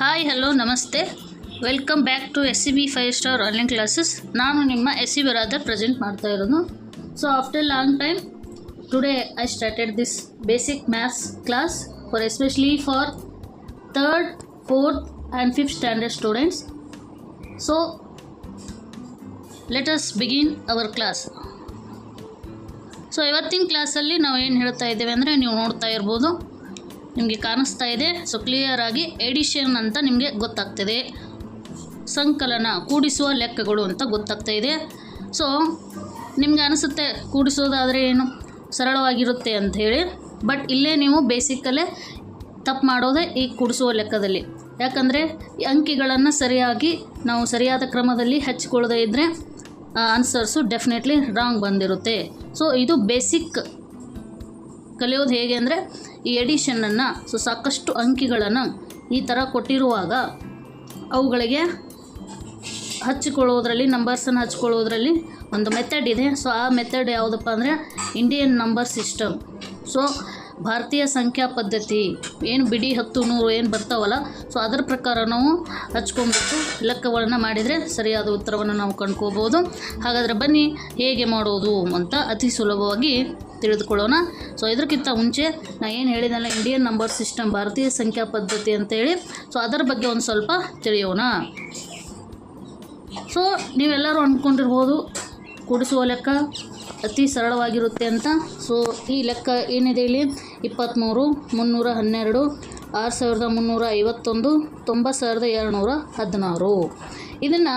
Hi hello ನಮಸ್ತೆ, welcome back to SCB 5 star online classes. ನಾನು ನಿಮ್ಮ SC ಬರಾದರ್ ಪ್ರೆಸೆಂಟ್ ಮಾಡ್ತಾ ಇರೋದು. So after long time today I started this basic maths class for especially for 3rd, 4th and 5th standard students. So let us begin our class. So ಇವತ್ತಿನ ಕ್ಲಾಸಲ್ಲಿ ನಾವು ಏನು ಹೇಳ್ತಾ ಇದ್ದೇವೆ ಅಂದರೆ, ನೀವು ನೋಡ್ತಾ ಇರ್ಬೋದು, ನಿಮಗೆ ಕಾಣಿಸ್ತಾ ಇದೆ. ಸೊ ಕ್ಲಿಯರ್ ಆಗಿ ಎಡಿಷನ್ ಅಂತ ನಿಮಗೆ ಗೊತ್ತಾಗ್ತದೆ, ಸಂಕಲನ ಕೂಡಿಸುವ ಲೆಕ್ಕಗಳು ಅಂತ ಗೊತ್ತಾಗ್ತಾ ಇದೆ. ಸೊ ನಿಮಗೆ ಅನಿಸುತ್ತೆ ಕೂಡಿಸೋದಾದರೆ ಏನು ಸರಳವಾಗಿರುತ್ತೆ ಅಂತ ಹೇಳಿ, ಬಟ್ ಇಲ್ಲೇ ನೀವು ಬೇಸಿಕಲ್ಲೇ ತಪ್ಪು ಮಾಡೋದೇ ಈ ಕೂಡಿಸುವ ಲೆಕ್ಕದಲ್ಲಿ. ಯಾಕಂದರೆ ಈ ಅಂಕಿಗಳನ್ನು ಸರಿಯಾಗಿ ನಾವು ಸರಿಯಾದ ಕ್ರಮದಲ್ಲಿ ಹಚ್ಕೊಳ್ಳದೇ ಇದ್ದರೆ ಆನ್ಸರ್ಸು ಡೆಫಿನೆಟ್ಲಿ ರಾಂಗ್ ಬಂದಿರುತ್ತೆ. ಸೊ ಇದು ಬೇಸಿಕ್ ಕಲಿಯೋದು ಹೇಗೆ ಅಂದರೆ, ಈ ಎಡಿಷನನ್ನು ಸಾಕಷ್ಟು ಅಂಕಿಗಳನ್ನು ಈ ಥರ ಕೊಟ್ಟಿರುವಾಗ ಅವುಗಳಿಗೆ ಹಚ್ಚಿಕೊಳ್ಳೋದ್ರಲ್ಲಿ, ನಂಬರ್ಸನ್ನು ಹಚ್ಕೊಳ್ಳೋದ್ರಲ್ಲಿ ಒಂದು ಮೆಥಡ್ ಇದೆ. ಸೊ ಆ ಮೆಥಡ್ ಯಾವುದಪ್ಪ ಅಂದರೆ ಇಂಡಿಯನ್ ನಂಬರ್ ಸಿಸ್ಟಮ್. ಸೊ ಭಾರತೀಯ ಸಂಖ್ಯಾ ಪದ್ಧತಿ ಏನು ಬಿಡಿ 10, 100 ಏನು ಬರ್ತಾವಲ್ಲ, ಸೊ ಅದರ ಪ್ರಕಾರ ನಾವು ಹಚ್ಕೊಂಡ್ಬಿಟ್ಟು ಲೆಕ್ಕಗಳನ್ನು ಮಾಡಿದರೆ ಸರಿಯಾದ ಉತ್ತರವನ್ನು ನಾವು ಕಂಡ್ಕೋಬೋದು. ಹಾಗಾದರೆ ಬನ್ನಿ ಹೇಗೆ ಮಾಡೋದು ಅಂತ ಅತಿ ಸುಲಭವಾಗಿ ತಿಳಿದುಕೊಳ್ಳೋಣ. ಸೊ ಇದಕ್ಕಿಂತ ಮುಂಚೆ ನಾನು ಏನು ಹೇಳಿದಲ್ಲ, ಇಂಡಿಯನ್ ನಂಬರ್ ಸಿಸ್ಟಮ್, ಭಾರತೀಯ ಸಂಖ್ಯಾ ಪದ್ಧತಿ ಅಂತೇಳಿ, ಸೊ ಅದರ ಬಗ್ಗೆ ಒಂದು ಸ್ವಲ್ಪ ತಿಳಿಯೋಣ. ಸೊ ನೀವೆಲ್ಲರೂ ಅಂದ್ಕೊಂಡಿರ್ಬೋದು ಕೂಡಿಸುವ ಲೆಕ್ಕ ಅತಿ ಸರಳವಾಗಿರುತ್ತೆ ಅಂತ. ಸೊ ಈ ಲೆಕ್ಕ ಏನಿದೆ ಇಲ್ಲಿ, 23, 312, 6351, 90216. ಇದನ್ನು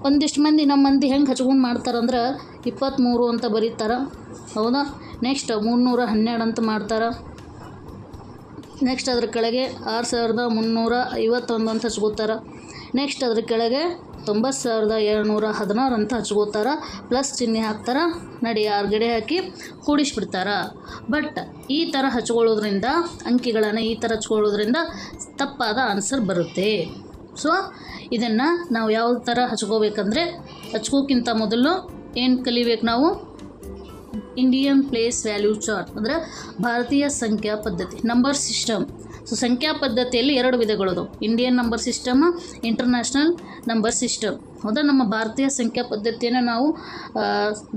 ಒಂದಿಷ್ಟು ಮಂದಿ ನಮ್ಮ ಮಂದಿ ಹೆಂಗೆ ಹಚ್ಕೊಂಡು ಮಾಡ್ತಾರಂದ್ರೆ 23 ಅಂತ ಬರೀತಾರೆ, ಹೌದಾ. ನೆಕ್ಸ್ಟ್ 312 ಅಂತ ಮಾಡ್ತಾರೆ. ನೆಕ್ಸ್ಟ್ ಅದ್ರ ಕೆಳಗೆ 6351 ಅಂತ ಹಚ್ಕೋತಾರೆ. ನೆಕ್ಸ್ಟ್ ಅದ್ರ ಕೆಳಗೆ 90216 ಅಂತ ಹಚ್ಕೋತಾರೆ. ಪ್ಲಸ್ ಚಿಹ್ನೆ ಹಾಕ್ತಾರೆ, ನಡಿ ಆರ್ಗಡೆ ಹಾಕಿ ಕೂಡಿಸ್ಬಿಡ್ತಾರೆ. ಬಟ್ ಈ ಥರ ಹಚ್ಕೊಳ್ಳೋದ್ರಿಂದ, ಅಂಕಿಗಳನ್ನು ಈ ಥರ ಹಚ್ಕೊಳ್ಳೋದ್ರಿಂದ ತಪ್ಪಾದ ಆನ್ಸರ್ ಬರುತ್ತೆ. ಸೊ ಇದನ್ನು ನಾವು ಯಾವ ಥರ ಹಚ್ಕೋಬೇಕಂದ್ರೆ, ಹಚ್ಕೋಕ್ಕಿಂತ ಮೊದಲು ಏನು ಕಲಿಬೇಕು ನಾವು, ಇಂಡಿಯನ್ ಪ್ಲೇಸ್ ವ್ಯಾಲ್ಯೂ ಚಾರ್ಟ್ ಅಂದರೆ ಭಾರತೀಯ ಸಂಖ್ಯಾ ಪದ್ಧತಿ, ನಂಬರ್ ಸಿಸ್ಟಮ್. ಸೊ ಸಂಖ್ಯಾ ಪದ್ಧತಿಯಲ್ಲಿ 2 ವಿಧಗಳದು, Indian number system, international number system. ಹೌದಾ. ನಮ್ಮ ಭಾರತೀಯ ಸಂಖ್ಯಾ ಪದ್ಧತಿಯನ್ನು ನಾವು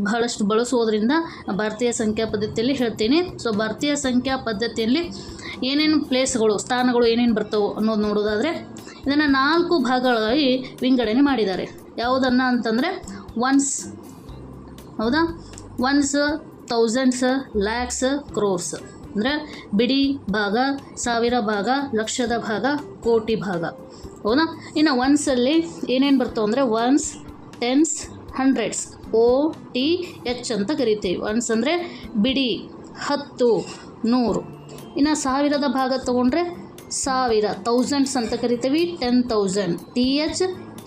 ಬಹಳಷ್ಟು ಬಳಸೋದ್ರಿಂದ ಭಾರತೀಯ ಸಂಖ್ಯಾ ಪದ್ಧತಿಯಲ್ಲಿ ಹೇಳ್ತೀನಿ. ಸೊ ಭಾರತೀಯ ಸಂಖ್ಯಾ ಪದ್ಧತಿಯಲ್ಲಿ ಏನೇನು ಪ್ಲೇಸ್ಗಳು, ಸ್ಥಾನಗಳು ಏನೇನು ಬರ್ತವೆ ಅನ್ನೋದು ನೋಡೋದಾದರೆ, ಇದನ್ನು 4 ಭಾಗಗಳಾಗಿ ವಿಂಗಡಣೆ ಮಾಡಿದ್ದಾರೆ. ಯಾವುದನ್ನು ಅಂತಂದರೆ ಒನ್ಸ್, ಹೌದಾ, ಒನ್ಸ್, ಥೌಸಂಡ್ಸ್, ಲ್ಯಾಕ್ಸ್, ಕ್ರೋರ್ಸ್ ಅಂದರೆ ಬಿಡಿ ಭಾಗ, 1000 ಭಾಗ, ಲಕ್ಷದ ಭಾಗ, ಕೋಟಿ ಭಾಗ, ಹೌದಾ. ಇನ್ನು ಒನ್ಸಲ್ಲಿ ಏನೇನು ಬರ್ತಾವೆ ಅಂದರೆ ಒನ್ಸ್, ಟೆನ್ಸ್, ಹಂಡ್ರೆಡ್ಸ್, OTH ಅಂತ ಕರಿತೀವಿ. ಒನ್ಸ್ ಅಂದರೆ ಬಿಡಿ 10, 100. ಇನ್ನು 1000ದ ಭಾಗ ತೊಗೊಂಡ್ರೆ 1000, ಥೌಸಂಡ್ಸ್ ಅಂತ ಕರಿತೀವಿ, 10,000.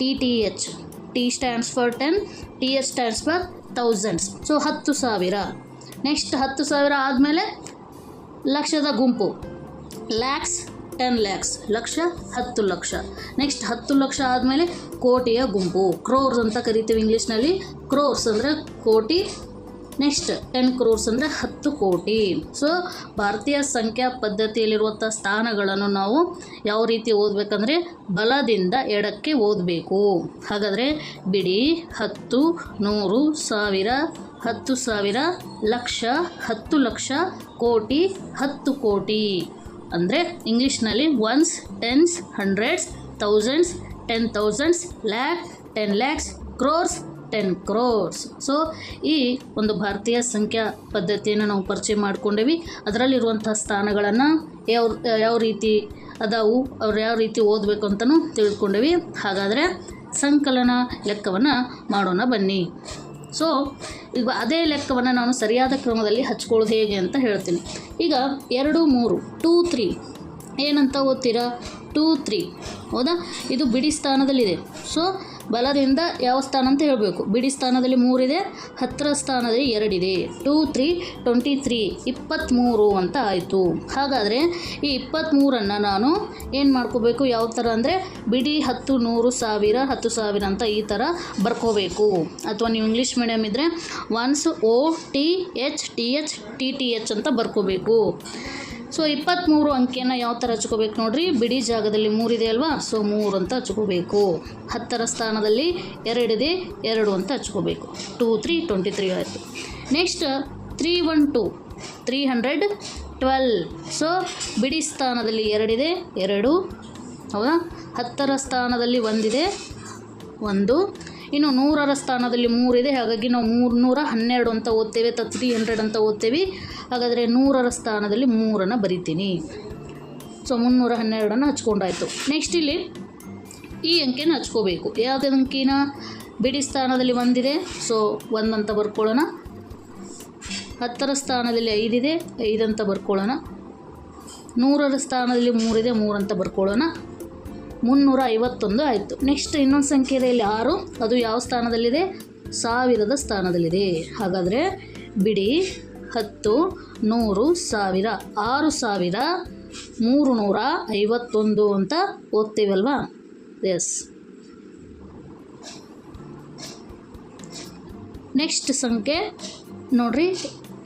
TTH, T stands for 10, TH stands for thousands. So 10,000. Next 10,000 ಆದಮೇಲೆ ಲಕ್ಷದ ಗುಂಪು, ಲ್ಯಾಕ್ಸ್, 10 lakhs, ಲಕ್ಷ, 10 ಲಕ್ಷ. ನೆಕ್ಸ್ಟ್ 10 ಲಕ್ಷ ಆದಮೇಲೆ ಕೋಟಿಯ ಗುಂಪು, ಕ್ರೋರ್ಸ್ ಅಂತ ಕರಿತೀವಿ ಇಂಗ್ಲೀಷ್ನಲ್ಲಿ. ಕ್ರೋರ್ಸ್ ಅಂದರೆ ಕೋಟಿ. ನೆಕ್ಸ್ಟ್ 10 crores ಅಂದರೆ 10 ಕೋಟಿ. ಸೊ ಭಾರತೀಯ ಸಂಖ್ಯಾ ಪದ್ಧತಿಯಲ್ಲಿರುವಂಥ ಸ್ಥಾನಗಳನ್ನು ನಾವು ಯಾವ ರೀತಿ ಓದಬೇಕಂದ್ರೆ, ಬಲದಿಂದ ಎಡಕ್ಕೆ ಓದಬೇಕು. ಹಾಗಾದರೆ ಬಿಡಿ 10, 100, 1000, 10,000, ಲಕ್ಷ, 10 ಲಕ್ಷ, ಕೋಟಿ, 10 ಕೋಟಿ. ಅಂದರೆ ಇಂಗ್ಲೀಷ್ನಲ್ಲಿ once, tense, hundreds, thousands, 10,000s, lac, 10 lakhs, crores, 10 crores. So ಈ ಒಂದು ಭಾರತೀಯ ಸಂಖ್ಯಾ ಪದ್ಧತಿಯನ್ನು ನಾವು ಪರಿಚಯ ಮಾಡ್ಕೊಂಡೇವಿ. ಅದರಲ್ಲಿರುವಂಥ ಸ್ಥಾನಗಳನ್ನು ಯಾವ ರೀತಿ ಅದಾವು, ಅವ್ರು ಯಾವ ರೀತಿ ಓದಬೇಕು ಅಂತಲೂ ತಿಳ್ಕೊಂಡೇವಿ. ಹಾಗಾದರೆ ಸಂಕಲನ ಲೆಕ್ಕವನ್ನು ಮಾಡೋಣ ಬನ್ನಿ. ಸೊ ಈಗ ಅದೇ ಲೆಕ್ಕವನ್ನು ನಾನು ಸರಿಯಾದ ಕ್ರಮದಲ್ಲಿ ಹಚ್ಕೊಳ್ಳೋದು ಹೇಗೆ ಅಂತ ಹೇಳ್ತೀನಿ. ಈಗ 2, 3, 2, 3 ಏನಂತ ಓದ್ತೀರಾ, 2, 3, ಹೌದಾ. ಇದು ಬಿಡಿ ಸ್ಥಾನದಲ್ಲಿದೆ. ಸೊ ಬಲದಿಂದ ಯಾವ ಸ್ಥಾನ ಅಂತ ಹೇಳಬೇಕು. ಬಿಡಿ ಸ್ಥಾನದಲ್ಲಿ 3 ಇದೆ, 10ರ ಸ್ಥಾನದಲ್ಲಿ 2 ಇದೆ. 2, 3, 23, 23 ಅಂತ ಆಯಿತು. ಹಾಗಾದರೆ ಈ 23ಅನ್ನು ನಾನು ಏನು ಮಾಡ್ಕೋಬೇಕು, ಯಾವ ಥರ ಅಂದರೆ ಬಿಡಿ 10, 100, 1000, 10,000 ಅಂತ ಈ ಥರ ಬರ್ಕೋಬೇಕು. ಅಥವಾ ನೀವು ಇಂಗ್ಲೀಷ್ ಮೀಡಿಯಮ್ ಇದ್ದರೆ ಒನ್ಸ್, OTH, TH, TTH ಅಂತ ಬರ್ಕೋಬೇಕು. ಸೊ 23 ಅಂಕಿಯನ್ನು ಯಾವ ಥರ ಹಚ್ಕೋಬೇಕು ನೋಡಿರಿ, ಬಿಡಿ ಜಾಗದಲ್ಲಿ 3 ಇದೆ ಅಲ್ವಾ, ಸೊ 3 ಅಂತ ಹಚ್ಕೋಬೇಕು. 10ರ ಸ್ಥಾನದಲ್ಲಿ 2 ಇದೆ, 2 ಅಂತ ಹಚ್ಕೋಬೇಕು. 2 3 23 ಆಯಿತು. ನೆಕ್ಸ್ಟ್ 312 312. ಸೊ ಬಿಡಿ ಸ್ಥಾನದಲ್ಲಿ 2 ಇದೆ, 2 ಹೌದಾ. 10ರ ಸ್ಥಾನದಲ್ಲಿ 1 ಇದೆ, 1. ಇನ್ನು 100ರ ಸ್ಥಾನದಲ್ಲಿ 3 ಇದೆ, ಹಾಗಾಗಿ ನಾವು 312 ಅಂತ ಓದ್ತೇವೆ ಅಥವಾ 300 ಅಂತ ಓದ್ತೇವೆ. ಹಾಗಾದರೆ 100ರ ಸ್ಥಾನದಲ್ಲಿ 3 ಬರಿತೀನಿ. ಸೊ 312 ಹಚ್ಕೊಂಡಾಯಿತು. ನೆಕ್ಸ್ಟ್ ಇಲ್ಲಿ ಈ ಅಂಕೆನ ಹಚ್ಕೋಬೇಕು. ಯಾವುದೇ ಅಂಕಿನ ಬಿಡಿ ಸ್ಥಾನದಲ್ಲಿ 1 ಇದೆ, ಸೊ 1 ಅಂತ ಬರ್ಕೊಳ್ಳೋಣ. 10ರ ಸ್ಥಾನದಲ್ಲಿ 5 ಇದೆ, 5 ಅಂತ ಬರ್ಕೊಳ್ಳೋಣ. 100ರ ಸ್ಥಾನದಲ್ಲಿ 3 ಇದೆ, 3 ಅಂತ ಬರ್ಕೊಳ್ಳೋಣ. 351 ಆಯಿತು. ನೆಕ್ಸ್ಟ್ ಇನ್ನೊಂದು ಸಂಖ್ಯೆ ಇದೆ ಇಲ್ಲಿ 6, ಅದು ಯಾವ ಸ್ಥಾನದಲ್ಲಿದೆ, 1000ದ ಸ್ಥಾನದಲ್ಲಿದೆ. ಹಾಗಾದರೆ ಬಿಡಿ 10 100 1000 6351 ಅಂತ ಓದ್ತೇವಲ್ವಾ. ಎಸ್. ನೆಕ್ಸ್ಟ್ ಸಂಖ್ಯೆ ನೋಡ್ರಿ,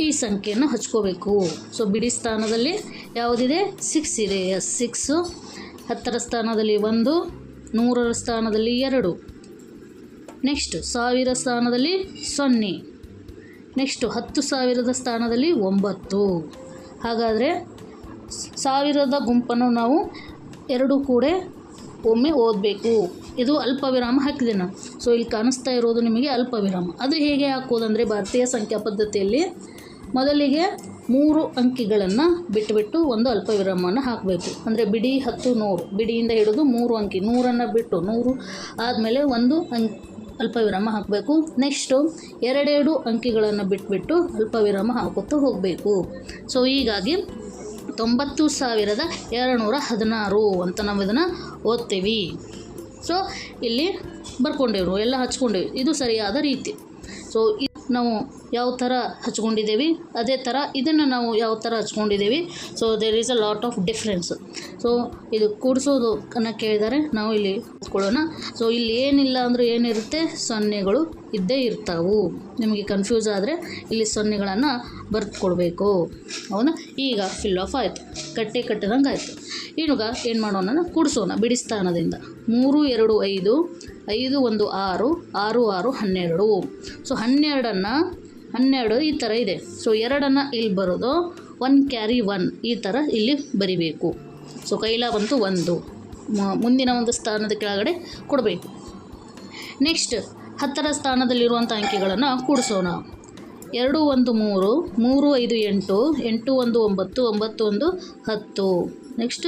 ಈ ಸಂಖ್ಯೆಯನ್ನು ಹಚ್ಕೋಬೇಕು. ಸೊ ಬಿಡಿ ಸ್ಥಾನದಲ್ಲಿ ಯಾವುದಿದೆ, 6 ಇದೆ. ಎಸ್ 6. 10ರ ಸ್ಥಾನದಲ್ಲಿ 1, 100ರ ಸ್ಥಾನದಲ್ಲಿ 2. ನೆಕ್ಸ್ಟ್ 1000 ಸ್ಥಾನದಲ್ಲಿ 0. ನೆಕ್ಸ್ಟು 10,000ದ ಸ್ಥಾನದಲ್ಲಿ 9. ಹಾಗಾದರೆ 1000ದ ಗುಂಪನ್ನು ನಾವು 2 ಕೂಡ ಒಮ್ಮೆ ಓದಬೇಕು. ಇದು ಅಲ್ಪ ವಿರಾಮ ಹಾಕಿದೆ ನಾನು. ಸೊ ಇಲ್ಲಿ ಕಾಣಿಸ್ತಾ ಇರೋದು ನಿಮಗೆ ಅಲ್ಪ ವಿರಾಮ. ಅದು ಹೇಗೆ ಹಾಕೋದಂದರೆ, ಭಾರತೀಯ ಸಂಖ್ಯಾ ಪದ್ಧತಿಯಲ್ಲಿ ಮೊದಲಿಗೆ 3 ಅಂಕಿಗಳನ್ನು ಬಿಟ್ಟು ಒಂದು ಅಲ್ಪ ವಿರಾಮವನ್ನು ಹಾಕಬೇಕು. ಅಂದರೆ ಬಿಡಿ 10 100, ಬಿಡಿಯಿಂದ ಹಿಡಿದು 3 ಅಂಕಿ, 100ಅನ್ನು ಬಿಟ್ಟು 100 ಆದಮೇಲೆ ಒಂದು ಅಲ್ಪ ವಿರಾಮ ಹಾಕಬೇಕು. ನೆಕ್ಸ್ಟು 2 ಅಂಕಿಗಳನ್ನು ಬಿಟ್ಬಿಟ್ಟು ಅಲ್ಪ ವಿರಾಮ ಹಾಕುತ್ತಾ ಹೋಗಬೇಕು. ಸೊ ಹೀಗಾಗಿ 90,216 ಅಂತ ನಾವು ಇದನ್ನು ಓದ್ತೇವೆ. ಸೊ ಇಲ್ಲಿ ಬರ್ಕೊಂಡೇವು, ಎಲ್ಲ ಹಚ್ಕೊಂಡೇವಿ. ಇದು ಸರಿಯಾದ ರೀತಿ. ಸೊ ನಾವು ಯಾವ ಥರ ಹಚ್ಕೊಂಡಿದ್ದೇವೆ ಅದೇ ಥರ ಇದನ್ನು ನಾವು ಯಾವ ಥರ ಹಚ್ಕೊಂಡಿದ್ದೇವೆ. So there is a lot of difference. So ಇದು ಕೂಡಿಸೋದು ಅನ್ನು ಕೇಳಿದರೆ ನಾವು ಇಲ್ಲಿ ಹಚ್ಕೊಳ್ಳೋಣ. ಸೊ ಇಲ್ಲಿ ಏನಿಲ್ಲ ಅಂದರೂ ಏನಿರುತ್ತೆ, ಸೊನ್ನೆಗಳು ಇದ್ದೇ ಇರ್ತಾವೆ. ನಿಮಗೆ ಕನ್ಫ್ಯೂಸ್ ಆದರೆ ಇಲ್ಲಿ ಸೊನ್ನೆಗಳನ್ನು ಬರೆದುಕೊಡ್ಬೇಕು. ಹೌದಾ. ಈಗ ಫಿಲ್ ಆಫ್ ಆಯಿತು, ಕಟ್ಟಿದಂಗೆ ಆಯಿತು. ಈಗ ಏನು ಮಾಡೋಣ, ಕೂಡಿಸೋಣ ಬಿಡಿ ಸ್ಥಾನದಿಂದ. 3 2 5, 5 1 6, 6 6 12. ಸೊ 12 ಈ ಥರ ಇದೆ. ಸೊ 2 ಇಲ್ಲಿ ಬರೋದು 1 ಕ್ಯಾರಿ 1 ಈ ಥರ ಇಲ್ಲಿ ಬರಿಬೇಕು. ಸೊ ಕೈಲ ಬಂತು 1, ಮುಂದಿನ ಒಂದು ಸ್ಥಾನದ ಕೆಳಗಡೆ ಕೊಡಬೇಕು. ನೆಕ್ಸ್ಟ್ 10ರ ಸ್ಥಾನದಲ್ಲಿರುವಂಥ ಅಂಕಿಗಳನ್ನು ಕೂಡಿಸೋಣ. 2 1 3, 3 5 8, 8 1 9, 9 1 10. ನೆಕ್ಸ್ಟ್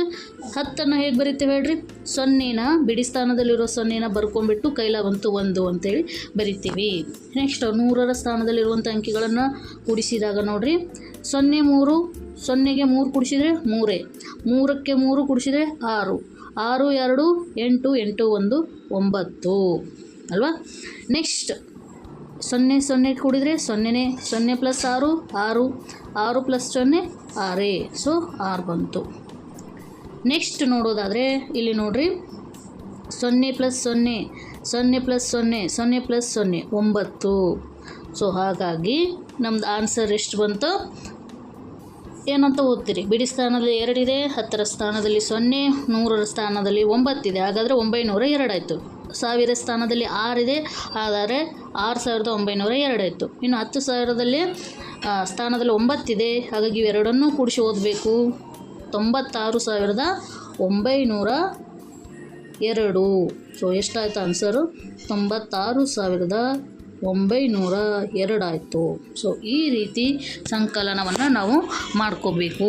10 ಹೇಗೆ ಬರಿತೇವೆ ಹೇಳ್ರಿ, 0ನ ಬಿಡಿ ಸ್ಥಾನದಲ್ಲಿರೋ 0ನ ಬರ್ಕೊಂಡ್ಬಿಟ್ಟು ಕೈಲ ಬಂತು 1 ಅಂತೇಳಿ ಬರಿತೀವಿ. ನೆಕ್ಸ್ಟ್ 100ರ ಸ್ಥಾನದಲ್ಲಿರುವಂಥ ಅಂಕಿಗಳನ್ನು ಕೂಡಿಸಿದಾಗ ನೋಡ್ರಿ, 0 3, 0ಗೆ 3 ಕೂಡಿಸಿದರೆ 3, 3ಕ್ಕೆ 3 ಕೂಡಿಸಿದರೆ 6, 6 2 8, 8 1 9 ಅಲ್ವಾ. ನೆಕ್ಸ್ಟ್ 0 0 ಕೂಡಿದರೆ 0ನೇ, 0 + 6 6, 6 + 0 6. ಸೊ 6 ಬಂತು. ನೆಕ್ಸ್ಟ್ ನೋಡೋದಾದರೆ ಇಲ್ಲಿ ನೋಡ್ರಿ, 0 + 0, 0 + 0, 0 + 0 9. ಸೊ ಹಾಗಾಗಿ ನಮ್ಮದು ಆನ್ಸರ್ ಎಷ್ಟು ಬಂತು ಏನಂತ ಓದ್ತೀರಿ. ಬಿಡಿ ಸ್ಥಾನದಲ್ಲಿ 2 ಇದೆ, 10ರ ಸ್ಥಾನದಲ್ಲಿ 0, 100ರ ಸ್ಥಾನದಲ್ಲಿ 9 ಇದೆ. ಹಾಗಾದರೆ 902 ಆಯಿತು. 1000 ಸ್ಥಾನದಲ್ಲಿ 6 ಇದೆ, ಆದರೆ 6902 ಆಯಿತು. ಇನ್ನು 10,000ದಲ್ಲಿ ಸ್ಥಾನದಲ್ಲಿ 9 ಇದೆ, ಹಾಗಾಗಿ ಇವೆರಡನ್ನೂ ಕೂಡಿಸಿ ಓದಬೇಕು. 96,902. ಸೊ ಎಷ್ಟಾಯಿತು ಆನ್ಸರು, 96,902 ಆಯಿತು. ಸೊ ಈ ರೀತಿ ಸಂಕಲನವನ್ನು ನಾವು ಮಾಡ್ಕೋಬೇಕು.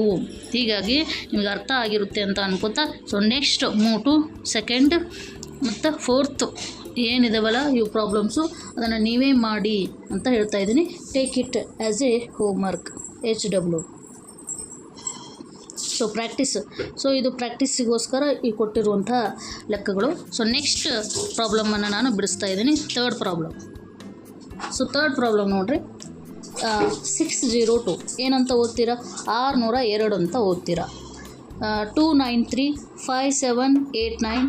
ಹೀಗಾಗಿ ನಿಮಗೆ ಅರ್ಥ ಆಗಿರುತ್ತೆ ಅಂತ ಅನ್ಕೋತಾ, ಸೊ ನೆಕ್ಸ್ಟ್ 3 ಸೆಕೆಂಡ್ ಮತ್ತು 4th ಏನಿದಾವಲ್ಲ ಇವು ಪ್ರಾಬ್ಲಮ್ಸು ಅದನ್ನು ನೀವೇ ಮಾಡಿ ಅಂತ ಹೇಳ್ತಾ ಇದ್ದೀನಿ. Take it as A homework HW. So practice. So ಇದು ಪ್ರಾಕ್ಟೀಸಿಗೋಸ್ಕರ ಈ ಕೊಟ್ಟಿರುವಂಥ ಲೆಕ್ಕಗಳು. ಸೊ ನೆಕ್ಸ್ಟ್ ಪ್ರಾಬ್ಲಮನ್ನು ನಾನು ಬಿಡಿಸ್ತಾ ಇದ್ದೀನಿ, 3rd problem. So 3rd problem ನೋಡಿರಿ, 602 ಏನಂತ ಓದ್ತೀರಾ, 602 ಅಂತ ಓದ್ತೀರಾ. 293 5789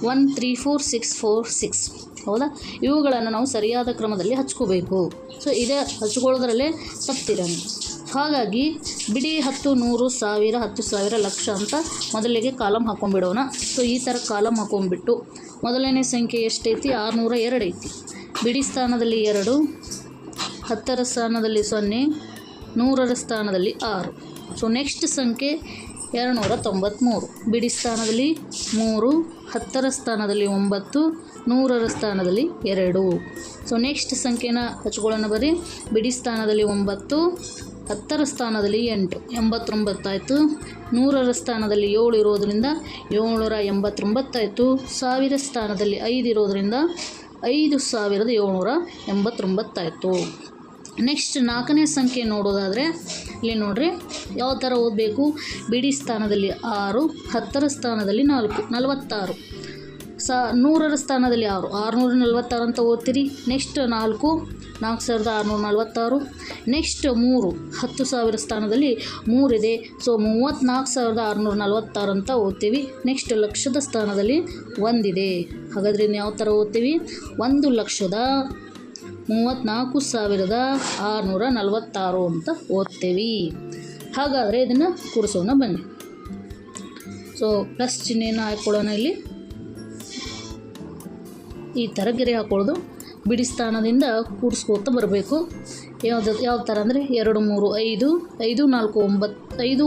134646 ಹೌದಾ. ಇವುಗಳನ್ನು ನಾವು ಸರಿಯಾದ ಕ್ರಮದಲ್ಲಿ ಹಚ್ಕೋಬೇಕು. ಸೊ ಇದೇ ಹಚ್ಕೊಳ್ಳೋದ್ರಲ್ಲೇ ತಪ್ತೀರ ನೀವು. ಹಾಗಾಗಿ ಬಿಡಿ 10, 100, 1000, 10,000, ಲಕ್ಷ ಅಂತ ಮೊದಲಿಗೆ ಕಾಲಮ್ ಹಾಕೊಂಡ್ಬಿಡೋಣ. ಸೊ ಈ ಥರ ಕಾಲಮ್ ಹಾಕೊಂಡ್ಬಿಟ್ಟು ಮೊದಲನೇ ಸಂಖ್ಯೆ ಎಷ್ಟೈತಿ? 602 ಐತಿ. ಬಿಡಿ ಸ್ಥಾನದಲ್ಲಿ 2, 10ರ ಸ್ಥಾನದಲ್ಲಿ 0, 100ರ ಸ್ಥಾನದಲ್ಲಿ 6. ಸೊ ನೆಕ್ಸ್ಟ್ ಸಂಖ್ಯೆ 293. ಬಿಡಿ ಸ್ಥಾನದಲ್ಲಿ 3, 10ರ ಸ್ಥಾನದಲ್ಲಿ 9, 100ರ ಸ್ಥಾನದಲ್ಲಿ 2. ಸೊ ನೆಕ್ಸ್ಟ್ ಸಂಖ್ಯೆನ ಹಚ್ಕೊಳ್ಳೋಣ ಬರ್ರಿ. ಬಿಡಿ ಸ್ಥಾನದಲ್ಲಿ 9, 10ರ ಸ್ಥಾನದಲ್ಲಿ 8, 89 ಆಯಿತು. 100ರ ಸ್ಥಾನದಲ್ಲಿ 7 ಇರೋದರಿಂದ 789 ಆಯಿತು. 1000 ಸ್ಥಾನದಲ್ಲಿ 5 ಇರೋದರಿಂದ 5789 ಆಯಿತು. ನೆಕ್ಸ್ಟ್ 4ನೇ ಸಂಖ್ಯೆ ನೋಡೋದಾದರೆ ಇಲ್ಲಿ ನೋಡಿರಿ ಯಾವ ಥರ ಓದಬೇಕು. ಬಿಡಿ ಸ್ಥಾನದಲ್ಲಿ 6, 10ರ ಸ್ಥಾನದಲ್ಲಿ 4, 46. 100ರ ಸ್ಥಾನದಲ್ಲಿ 6, 646 ಅಂತ ಓದ್ತೀರಿ. ನೆಕ್ಸ್ಟ್ 4, 4646. ನೆಕ್ಸ್ಟ್ 3, 10,000 ಸ್ಥಾನದಲ್ಲಿ 3 ಇದೆ. ಸೊ 34,646 ಅಂತ ಓದ್ತೀವಿ. ನೆಕ್ಸ್ಟ್ ಲಕ್ಷದ ಸ್ಥಾನದಲ್ಲಿ 1 ಇದೆ. ಹಾಗಾದ್ರೆ ಯಾವ ಥರ ಓದ್ತೀವಿ? 1,34,646 ಅಂತ ಓದ್ತೀವಿ. ಹಾಗಾದರೆ ಇದನ್ನು ಕೂಡಿಸೋಣ ಬನ್ನಿ. ಸೊ ಪ್ಲಸ್ ಚಿಹ್ನೆಯನ್ನು ಹಾಕ್ಕೊಳ್ಳೋಣ. ಇಲ್ಲಿ ಈ ಥರ ಗೆರೆ ಹಾಕ್ಕೊಳ್ಳೋದು. ಬಿಡಿ ಸ್ಥಾನದಿಂದ ಕೂಡಿಸ್ಕೋತ ಬರಬೇಕು. ಯಾವ ಥರ ಅಂದರೆ 2, 3, 5, 5, 4, 9, 5,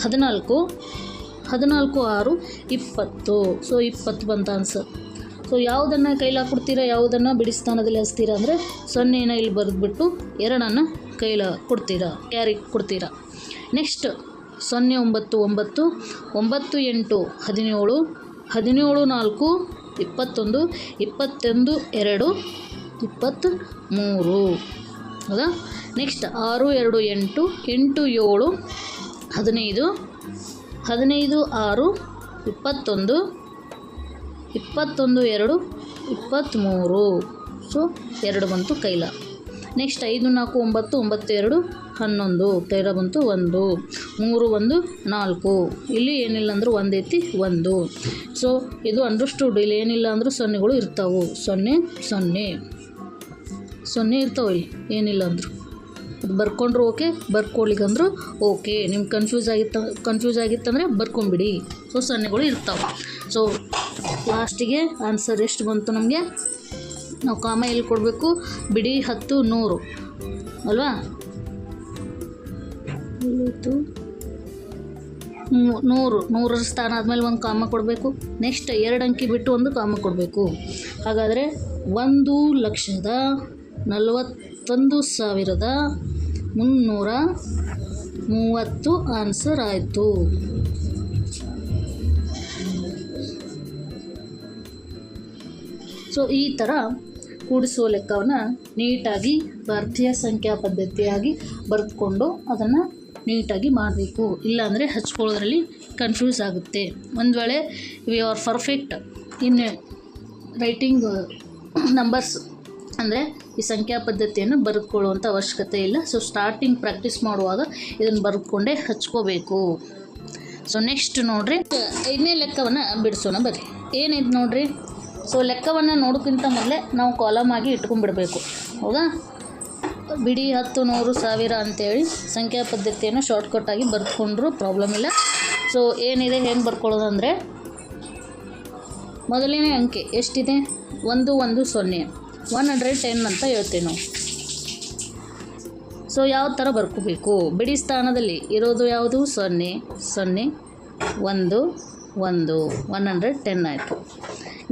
9, 14, 14, 6, 20. ಸೊ 20 ಬಂತ ಆನ್ಸರ್. ಸೊ ಯಾವುದನ್ನು ಕೈಲಿ ಹಾಕ್ಕೊಡ್ತೀರಾ, ಯಾವುದನ್ನು ಬಿಡಿ ಸ್ಥಾನದಲ್ಲಿ ಹಚ್ತೀರಾ ಅಂದರೆ 0ನ ಇಲ್ಲಿ ಬರೆದ್ಬಿಟ್ಟು 2ನ್ನು ಕೈಲಿ ಕೊಡ್ತೀರಾ, ಕ್ಯಾರಿ ಕೊಡ್ತೀರಾ. ನೆಕ್ಸ್ಟ್ 0, 9, 9, 9, 8, 17, 17, 4, 21, 21, 2, 23. ಹೌದಾ? ನೆಕ್ಸ್ಟ್ 6, 2, 8, 8, 7, 15, 15, 6, 21, 21, 2, 23. ಸೊ 2 ಬಂತು ಕೈಲ. ನೆಕ್ಸ್ಟ್ 5, 4, 9, 9, 2, 11, ಕೈಲ ಬಂತು 1, 3, 1, 4. ಇಲ್ಲಿ ಏನಿಲ್ಲ ಅಂದರೂ 1 ಐತಿ 1. ಸೊ ಇದು ಅಂಡರ್ಸ್ಟುಡ್. ಇಲ್ಲಿ ಏನಿಲ್ಲ ಅಂದರೂ ಸೊನ್ನೆಗಳು ಇರ್ತಾವೆ. 0, 0, 0 ಇರ್ತಾವೆ ಇಲ್ಲಿ ಏನಿಲ್ಲ ಅಂದರು. ಅದು ಬರ್ಕೊಂಡ್ರು ಓಕೆ, ಬರ್ಕೊಳ್ಳಿಕ್ಕಂದ್ರು ಓಕೆ. ನಿಮ್ಗೆ ಕನ್ಫ್ಯೂಸ್ ಆಗಿತ್ತಂದರೆ ಬರ್ಕೊಂಬಿಡಿ. ಸೊ ಸೊನ್ನೆಗಳು ಇರ್ತಾವೆ. ಸೊ ಲಾಸ್ಟಿಗೆ ಆನ್ಸರ್ ಎಷ್ಟು ಬಂತು ನಮಗೆ? ನಾವು ಕಾಮ ಎಲ್ಲಿ ಕೊಡಬೇಕು? ಬಿಡಿ 10, 100 ಅಲ್ವಾ? 100ರ ಸ್ಥಾನ ಆದಮೇಲೆ ಒಂದು ಕಾಮ ಕೊಡಬೇಕು. ನೆಕ್ಸ್ಟ್ 2 ಅಂಕಿ ಬಿಟ್ಟು ಒಂದು ಕಾಮ ಕೊಡಬೇಕು. ಹಾಗಾದರೆ 1,41,330 ಆನ್ಸರ್ ಆಯಿತು. ಸೊ ಈ ಥರ ಕೂಡಿಸುವ ಲೆಕ್ಕವನ್ನು ನೀಟಾಗಿ ಭಾರತೀಯ ಸಂಖ್ಯಾ ಪದ್ಧತಿಯಾಗಿ ಬರೆದುಕೊಂಡು ಅದನ್ನು ನೀಟಾಗಿ ಮಾಡಬೇಕು. ಇಲ್ಲಾಂದರೆ ಹಚ್ಕೊಳ್ಳೋದ್ರಲ್ಲಿ ಕನ್ಫ್ಯೂಸ್ ಆಗುತ್ತೆ. ಒಂದು ವೇಳೆ we are perfect in writing numbers ಅಂದರೆ ಈ ಸಂಖ್ಯಾ ಪದ್ಧತಿಯನ್ನು ಬರೆದುಕೊಳ್ಳುವಂಥ ಅವಶ್ಯಕತೆ ಇಲ್ಲ. ಸೊ ಸ್ಟಾರ್ಟಿಂಗ್ ಪ್ರಾಕ್ಟೀಸ್ ಮಾಡುವಾಗ ಇದನ್ನು ಬರೆದುಕೊಂಡೇ ಹಚ್ಕೋಬೇಕು. ಸೊ ನೆಕ್ಸ್ಟ್ ನೋಡಿರಿ 5ನೇ ಲೆಕ್ಕವನ್ನು ಬಿಡಿಸೋಣ ಬರ್ರಿ. ಏನಿದೆ ನೋಡಿರಿ. ಸೊ ಲೆಕ್ಕವನ್ನು ನೋಡೋಕ್ಕಿಂತ ಮೊದಲೇ ನಾವು ಕಾಲಮ್ ಆಗಿ ಇಟ್ಕೊಂಡ್ಬಿಡಬೇಕು. ಹೌದಾ? ಬಿಡಿ 10, 100, 1000 ಅಂತೇಳಿ ಸಂಖ್ಯಾ ಪದ್ಧತಿಯನ್ನು ಶಾರ್ಟ್ಕಟ್ಟಾಗಿ ಬರೆದುಕೊಂಡ್ರೂ ಪ್ರಾಬ್ಲಮ್ ಇಲ್ಲ. ಸೊ ಏನಿದೆ ಹೆಂಗೆ ಬರ್ಕೊಳ್ಳೋದು ಅಂದರೆ ಮೊದಲನೇ ಅಂಕೆ ಎಷ್ಟಿದೆ? 1, 1, 0, 110 ಅಂತ ಹೇಳ್ತೇವೆ ನಾವು. ಸೊ ಯಾವ ಥರ ಬರ್ಕೋಬೇಕು? ಬಿಡಿ ಸ್ಥಾನದಲ್ಲಿ ಇರೋದು ಯಾವುದು? 0, 0, 1, 1, 110 ಆಯಿತು.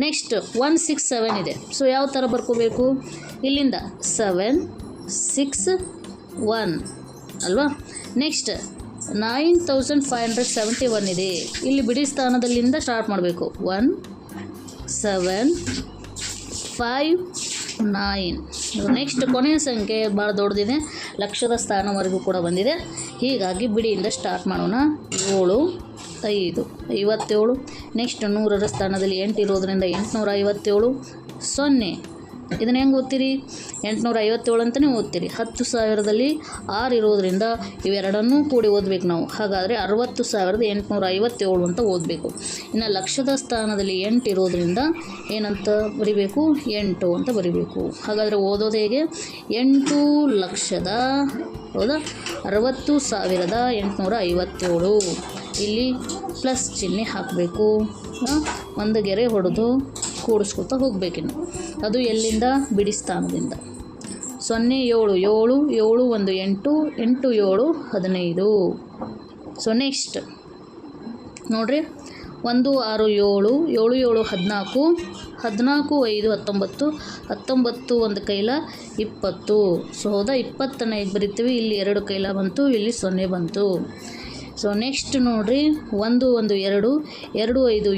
ನೆಕ್ಸ್ಟ್ 1, 6, 7 ಇದೆ. ಸೊ ಯಾವ ಥರ ಬರ್ಕೋಬೇಕು? ಇಲ್ಲಿಂದ 7, 6, 1 ಅಲ್ವಾ? ನೆಕ್ಸ್ಟ್ 9,571 ಇದೆ. ಇಲ್ಲಿ ಬಿಡಿ ಸ್ಥಾನದಲ್ಲಿಂದ ಸ್ಟಾರ್ಟ್ ಮಾಡಬೇಕು. 1, 7, 5, 9. ನೆಕ್ಸ್ಟ್ ಕೊನೆಯ ಸಂಖ್ಯೆ ಭಾಳ ದೊಡ್ಡದಿದೆ, ಲಕ್ಷದ ಸ್ಥಾನವರೆಗೂ ಕೂಡ ಬಂದಿದೆ. ಹೀಗಾಗಿ ಬಿಡಿಯಿಂದ ಸ್ಟಾರ್ಟ್ ಮಾಡೋಣ. 7, 5, 57. ನೆಕ್ಸ್ಟ್ 100ರ ಸ್ಥಾನದಲ್ಲಿ 8 ಇರೋದರಿಂದ 857. 0 ಇದನ್ನು ಹೆಂಗೆ ಓದ್ತೀರಿ? 857 ಅಂತಲೇ ಓದ್ತೀರಿ. 10,000ದಲ್ಲಿ 6 ಇರೋದ್ರಿಂದ ಇವೆರಡನ್ನೂ ಕೂಡಿ ಓದಬೇಕು ನಾವು. ಹಾಗಾದರೆ 60,857 ಅಂತ ಓದಬೇಕು. ಇನ್ನು ಲಕ್ಷದ ಸ್ಥಾನದಲ್ಲಿ 8 ಇರೋದ್ರಿಂದ ಏನಂತ ಬರಿಬೇಕು? 8 ಅಂತ ಬರಿಬೇಕು. ಹಾಗಾದರೆ ಓದೋದು ಹೇಗೆ? 8 ಲಕ್ಷದ, ಹೌದಾ, 60,857. ಇಲ್ಲಿ ಪ್ಲಸ್ ಚಿಹ್ನೆ ಹಾಕಬೇಕು. ಒಂದು ಗೆರೆ ಹೊಡೆದು ಕೂಡಿಸ್ಕೊತಾ ಹೋಗಬೇಕಿನ್ನು. ಅದು ಎಲ್ಲಿಂದ? ಬಿಡಿ ಸ್ಥಾನದಿಂದ. 0 7 7 7 1 8 8 7 15. ಸೊ ನೆಕ್ಸ್ಟ್ ನೋಡಿರಿ, 1 6 7 7 7 14 14 5 19 19 ಒಂದು ಕೈಲ 20. ಸೊ ಹೌದಾ, 20 ಹೇಗೆ ಬರಿತೀವಿ? ಇಲ್ಲಿ 2 ಕೈಲ ಬಂತು, ಇಲ್ಲಿ 0 ಬಂತು. ಸೊ ನೆಕ್ಸ್ಟ್ ನೋಡಿರಿ, 1 1 2 2 5 7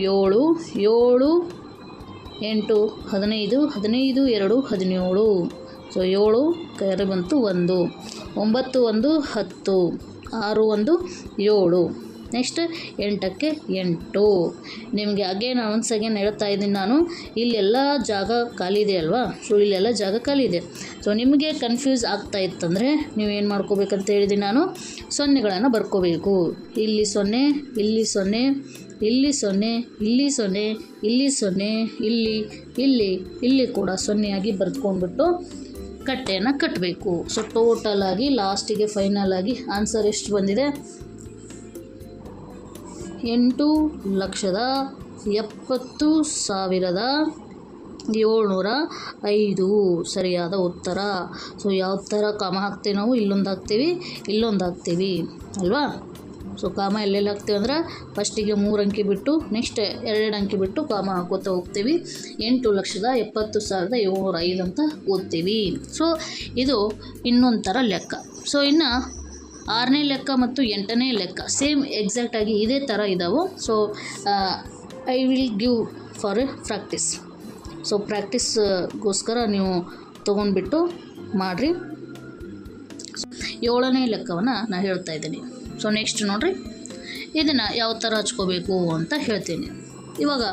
7 8 15 15 2 17. ಸೊ 7 ಕೈಯಲ್ಲಿ ಬಂತು 1. 9 1 10 6 1 7. ನೆಕ್ಸ್ಟ್ 8ಕ್ಕೆ 8. ನಿಮಗೆ ಅಗೇನ್ ಒನ್ಸ್ ಅಗೇನ್ ಹೇಳ್ತಾ ಇದ್ದೀನಿ ನಾನು, ಇಲ್ಲೆಲ್ಲ ಜಾಗ ಖಾಲಿ ಇದೆ ಅಲ್ವಾ? ಸೊ ಇಲ್ಲೆಲ್ಲ ಜಾಗ ಖಾಲಿ ಇದೆ. ಸೊ ನಿಮಗೆ ಕನ್ಫ್ಯೂಸ್ ಆಗ್ತಾ ಇತ್ತಂದರೆ ನೀವೇನು ಮಾಡ್ಕೋಬೇಕಂತ ಹೇಳಿದ್ದೀನಿ ನಾನು, ಸೊನ್ನೆಗಳನ್ನು ಬರ್ಕೋಬೇಕು. ಇಲ್ಲಿ 0, ಇಲ್ಲಿ 0, ಇಲ್ಲಿ 0, ಇಲ್ಲಿ 0, ಇಲ್ಲಿ 0, ಇಲ್ಲಿ ಇಲ್ಲಿ ಇಲ್ಲಿ ಕೂಡ 0 ಆಗಿ ಬರೆದುಕೊಂಡ್ಬಿಟ್ಟು ಕಟ್ಟೆಯನ್ನು ಕಟ್ಟಬೇಕು. ಸೊ ಟೋಟಲ್ ಆಗಿ ಲಾಸ್ಟಿಗೆ ಫೈನಲ್ ಆಗಿ ಆನ್ಸರ್ ಎಷ್ಟು ಬಂದಿದೆ? 8,70,705 ಸರಿಯಾದ ಉತ್ತರ. ಸೊ ಯಾವ ಥರ ಕಾಮ ಹಾಕ್ತೀವಿ ನಾವು? ಇಲ್ಲೊಂದು ಹಾಕ್ತೀವಿ, ಇಲ್ಲೊಂದು ಹಾಕ್ತೀವಿ ಅಲ್ವಾ? ಸೊ ಕಾಮ ಎಲ್ಲೆಲ್ಲಿ ಹಾಕ್ತೀವಿ ಅಂದ್ರೆ ಫಸ್ಟಿಗೆ 3 ಅಂಕಿ ಬಿಟ್ಟು ನೆಕ್ಸ್ಟ್ 2 ಅಂಕಿ ಬಿಟ್ಟು ಕಾಮ ಹಾಕೋತಾ ಹೋಗ್ತೀವಿ. 8,70,705 ಅಂತ ಓದ್ತೀವಿ. ಸೊ ಇದು ಇನ್ನೊಂದು ಥರ ಲೆಕ್ಕ. ಸೊ ಇನ್ನು 6ನೇ ಲೆಕ್ಕ ಮತ್ತು 8ನೇ ಲೆಕ್ಕ ಸೇಮ್ ಎಕ್ಸಾಕ್ಟಾಗಿ ಇದೇ ಥರ ಇದ್ದಾವೆ. So I will give for a practice. So ಪ್ರಾಕ್ಟೀಸ್ಗೋಸ್ಕರ ನೀವು ತೊಗೊಂಡ್ಬಿಟ್ಟು ಮಾಡಿರಿ. 7ನೇ ಲೆಕ್ಕವನ್ನು ನಾನು ಹೇಳ್ತಾ ಇದ್ದೀನಿ. ಸೊ ನೆಕ್ಸ್ಟ್ ನೋಡಿರಿ, ಇದನ್ನು ಯಾವ ಥರ ಹಚ್ಕೋಬೇಕು ಅಂತ ಹೇಳ್ತೀನಿ. ಇವಾಗ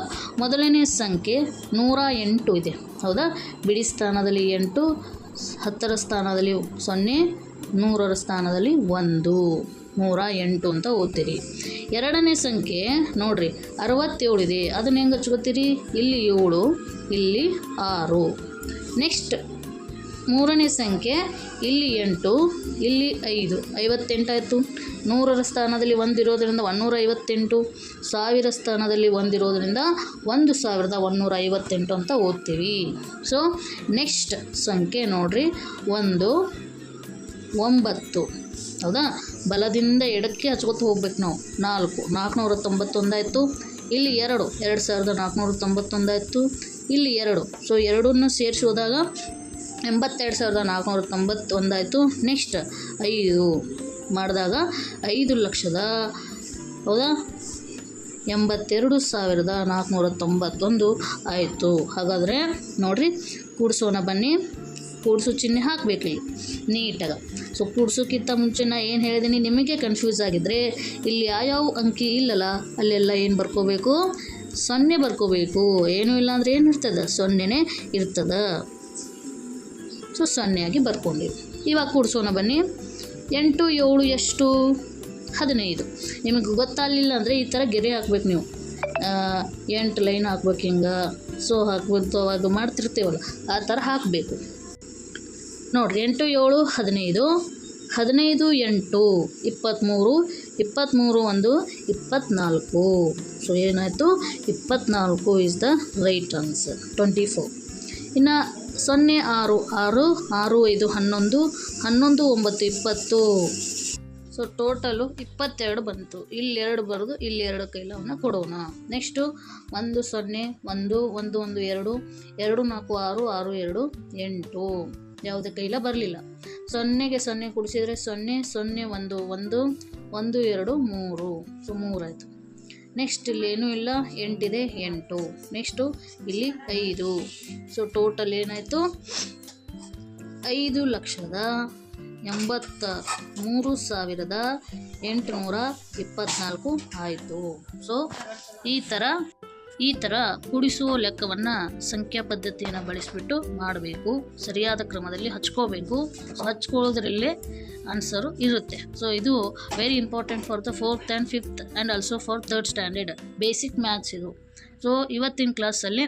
ಮೊದಲನೇ ಸಂಖ್ಯೆ 108 ಇದೆ, ಹೌದಾ? ಬಿಡಿ ಸ್ಥಾನದಲ್ಲಿ 8, 10ರ ಸ್ಥಾನದಲ್ಲಿ 0, 100ರ ಸ್ಥಾನದಲ್ಲಿ 1, 108 ಅಂತ ಓದ್ತೀರಿ. ಎರಡನೇ ಸಂಖ್ಯೆ ನೋಡಿರಿ 67 ಇದೆ, ಅದನ್ನು ಹೆಂಗೆ ಹಚ್ಕೋತೀರಿ? ಇಲ್ಲಿ 7, ಇಲ್ಲಿ 6. ನೆಕ್ಸ್ಟ್ ಮೂರನೇ ಸಂಖ್ಯೆ ಇಲ್ಲಿ 8, ಇಲ್ಲಿ 5, 58 ಆಯಿತು. 100ರ ಸ್ಥಾನದಲ್ಲಿ 1 ಇರೋದರಿಂದ 158, 1000 ಸ್ಥಾನದಲ್ಲಿ 1 ಇರೋದರಿಂದ 1158 ಅಂತ ಓದ್ತೀವಿ. ಸೊ ನೆಕ್ಸ್ಟ್ ಸಂಖ್ಯೆ ನೋಡಿರಿ 1, 9, ಹೌದಾ? ಬಲದಿಂದ ಎಡಕ್ಕೆ ಹಚ್ಕೊತ ಹೋಗ್ಬೇಕು ನಾವು. 491 ಆಯಿತು. ಇಲ್ಲಿ 2, 2491 ಆಯಿತು. ಇಲ್ಲಿ 2, ಸೊ ಎರಡನ್ನು ಸೇರಿಸಿ ಹೋದಾಗ 82,491 ಆಯಿತು. ನೆಕ್ಸ್ಟ್ 5 ಮಾಡಿದಾಗ 5 ಲಕ್ಷದ, ಹೌದಾ, 82,491 ಆಯಿತು. ಹಾಗಾದರೆ ನೋಡಿರಿ, ಕೂಡಿಸೋಣ ಬನ್ನಿ. ಕೂಡಿಸೋ ಚಿಹ್ನೆ ಹಾಕಬೇಕಿಲ್ಲಿ ನೀಟಾಗಿ. ಸೊ ಕೂಡಿಸೋಕ್ಕಿಂತ ಮುಂಚೆ ನಾನು ಏನು ಹೇಳಿದ್ದೀನಿ, ನಿಮಗೆ ಕನ್ಫ್ಯೂಸ್ ಆಗಿದ್ದರೆ ಇಲ್ಲಿ ಯಾವ್ಯಾವ ಅಂಕಿ ಇಲ್ಲಲ್ಲ ಅಲ್ಲೆಲ್ಲ ಏನು ಬರ್ಕೋಬೇಕು? 0 ಬರ್ಕೋಬೇಕು. ಏನೂ ಇಲ್ಲ ಅಂದರೆ ಏನು ಇರ್ತದೆ? 0ನೇ ಇರ್ತದೆ. ಸೊ 0 ಆಗಿ ಬರ್ಕೊಂಡಿವಿ. ಇವಾಗ ಕೂಡಿಸೋಣ ಬನ್ನಿ. 8 7 ಎಷ್ಟು? 15. ನಿಮಗೆ ಗೊತ್ತಾಗಲಿಲ್ಲ ಅಂದರೆ ಈ ಥರ ಗೆರೆ ಹಾಕ್ಬೇಕು ನೀವು. 8 ಲೈನ್ ಹಾಕ್ಬೇಕು ಹಿಂಗೆ. ಸೊ ಹಾಕ್ಬಿಟ್ಟು ಅವಾಗ ಮಾಡ್ತಿರ್ತೀವಲ್ಲ ಆ ಥರ ಹಾಕಬೇಕು ನೋಡಿರಿ. 8 7 15, 15 8 23, 23 1 24. ಸೊ ಏನಾಯಿತು? 24 ಈಸ್ ದ ರೈಟ್ ಆನ್ಸರ್. 24. ಇನ್ನು 0 6 6 6 5 11, 11 9 20. ಸೊ ಟೋಟಲು 22 ಬಂತು. ಇಲ್ಲಿ 2 ಬರೆದು ಇಲ್ಲಿ 2 ಕೈಲವನ್ನು ಕೊಡೋಣ. ನೆಕ್ಸ್ಟು 1 0 1 1 1 2 2 4 6 6 2 8. ಯಾವುದೇ ಕೈಲ ಬರಲಿಲ್ಲ. 0ಗೆ 0 ಕೂಡಿಸಿದರೆ 0 0 1 1 1 2 3. ಸೊ 3 ಆಯಿತು. ನೆಕ್ಸ್ಟ್ ಇಲ್ಲಿ ಏನೂ ಇಲ್ಲ, 8 ಇದೆ, 8. ನೆಕ್ಸ್ಟು ಇಲ್ಲಿ 5. ಸೊ ಟೋಟಲ್ ಏನಾಯಿತು? 5,83,824 ಆಯಿತು. ಸೊ ಈ ಥರ ಈ ಥರ ಕೂಡಿಸುವ ಲೆಕ್ಕವನ್ನು ಸಂಖ್ಯಾ ಪದ್ಧತಿಯನ್ನು ಬಳಸಿಬಿಟ್ಟು ಮಾಡಬೇಕು. ಸರಿಯಾದ ಕ್ರಮದಲ್ಲಿ ಹಚ್ಕೋಬೇಕು. ಸೊ ಹಚ್ಕೊಳ್ಳೋದ್ರಲ್ಲೇ ಆನ್ಸರು ಇರುತ್ತೆ. ಸೊ ಇದು very important for the 4th and 5th and also for 3rd standard basic maths ಇದು. ಸೊ ಇವತ್ತಿನ ಕ್ಲಾಸಲ್ಲಿ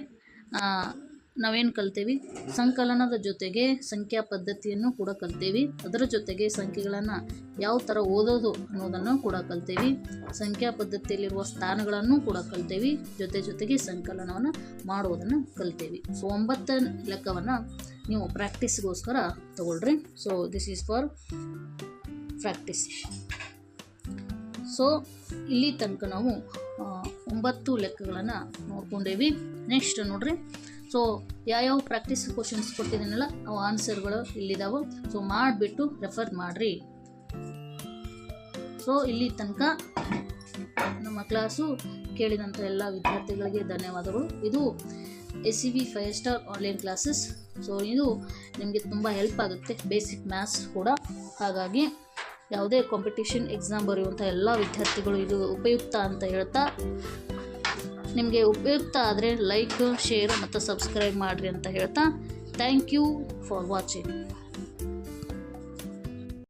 ನಾವೇನು ಕಲ್ತೀವಿ, ಸಂಕಲನದ ಜೊತೆಗೆ ಸಂಖ್ಯಾ ಪದ್ಧತಿಯನ್ನು ಕೂಡ ಕಲ್ತೀವಿ. ಅದರ ಜೊತೆಗೆ ಸಂಖ್ಯೆಗಳನ್ನು ಯಾವ ಥರ ಓದೋದು ಅನ್ನೋದನ್ನು ಕೂಡ ಕಲ್ತೀವಿ. ಸಂಖ್ಯಾ ಪದ್ಧತಿಯಲ್ಲಿರುವ ಸ್ಥಾನಗಳನ್ನು ಕೂಡ ಕಲ್ತೀವಿ. ಜೊತೆಗೆ ಸಂಕಲನವನ್ನು ಮಾಡೋದನ್ನು ಕಲ್ತೀವಿ. ಸೊ 9ನೇ ಲೆಕ್ಕವನ್ನು ನೀವು ಪ್ರಾಕ್ಟೀಸ್ಗೋಸ್ಕರ ತಗೊಳ್ರಿ. So this is for practice. So ಇಲ್ಲಿ ತನಕ ನಾವು 9 ಲೆಕ್ಕಗಳನ್ನು ನೋಡ್ಕೊಂಡೇವಿ. ನೆಕ್ಸ್ಟ್ ನೋಡ್ರಿ, ಸೊ ಯಾವ್ಯಾವ ಪ್ರಾಕ್ಟೀಸ್ ಕ್ವಶನ್ಸ್ ಕೊಟ್ಟಿದ್ದೀನಲ್ಲ ಅವು ಆನ್ಸರ್ಗಳು ಇಲ್ಲಿದ್ದಾವೆ. ಸೊ ಮಾಡಿಬಿಟ್ಟು ರೆಫರ್ ಮಾಡಿರಿ. ಸೊ ಇಲ್ಲಿ ತನಕ ನಮ್ಮ ಕ್ಲಾಸು ಕೇಳಿದಂಥ ಎಲ್ಲ ವಿದ್ಯಾರ್ಥಿಗಳಿಗೆ ಧನ್ಯವಾದಗಳು. ಇದು SCV 5 star online classes. So ಇದು ನಿಮಗೆ ತುಂಬ ಹೆಲ್ಪ್ ಆಗುತ್ತೆ, ಬೇಸಿಕ್ ಮ್ಯಾಥ್ಸ್ ಕೂಡ. ಹಾಗಾಗಿ ಯಾವುದೇ ಕಾಂಪಿಟೇಷನ್ ಎಕ್ಸಾಮ್ ಬರೆಯುವಂಥ ಎಲ್ಲ ವಿದ್ಯಾರ್ಥಿಗಳು ಇದು ಉಪಯುಕ್ತ ಅಂತ ಹೇಳ್ತಾ, ನಿಮಗೆ ಉಪಯುಕ್ತ ಆದರೆ ಲೈಕ್, ಶೇರ್ ಮತ್ತು ಸಬ್ಸ್ಕ್ರೈಬ್ ಮಾಡಿರಿ ಅಂತ ಹೇಳ್ತಾ, ಥ್ಯಾಂಕ್ ಯು ಫಾರ್ ವಾಚಿಂಗ್.